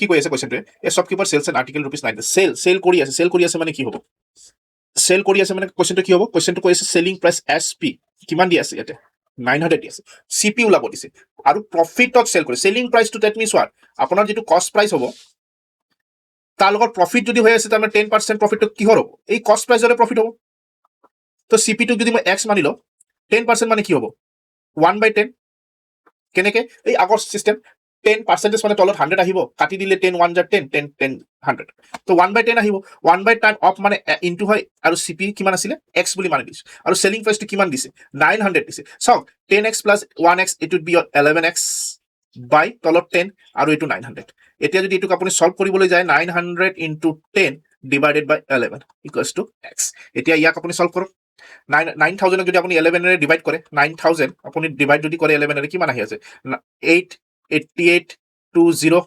কি কৈ আছে কুৱেশ্যনটোৱে a shopkeeper sells an article ₹9 sell কৰি আছে মানে কি হ'ব চেল কৰি আছে মানে কুৱেশ্যনটো কি হ'ব কুৱেশ্যনটো কৈ আছে চেলিং প্ৰাইচ এছ পি কিমান দি আছে ইয়াতে 900 দি আছে চিপি ওলাব দিছে আৰু প্ৰফিটত চেল কৰে চেলিং প্ৰাইচটো ডেট মিনছ হোৱাট আপোনাৰ যিটো কষ্ট প্ৰাইচ হ'ব তাৰ লগত প্ৰফিট যদি হৈ আছে তাৰমানে 10% প্ৰফিটটো কিহৰ হ'ব এই কষ্ট প্ৰাইচৰে প্ৰফিট হ'ব তো চিপিটোক যদি মই এক্স মানি লওঁ 10% মানে কি হ'ব 1/10 কেনেকে এই আগৰ চিষ্টেম 10% মানে তলত 100 আহিব কাটি দিলে 10 1 jar 10 10 10 100 তো 1/10 আহিব 1/10 অফ মানে ইনটু হয় আৰু চিপি কিমান আছিলে এক্স বুলি মানি দিছে আৰু চেলিং প্ৰাইচটো কিমান দিছে 900 দিছে চাওক 10x plus 1x it would be 11x by তলত 10 আৰু এইটো 900 এতিয়া যদি এইটোক আপুনি সলভ কৰিবলৈ যায় 900 into 10 divided by 11 equals to x এতিয়া ইয়াক আপুনি সলভ কৰক 9000 যদি আপুনি 11 এৰে ডিভাইড কৰে 9000 আপুনি ডিভাইড যদি কৰে 11 এৰে কিমান আহি আছে 88820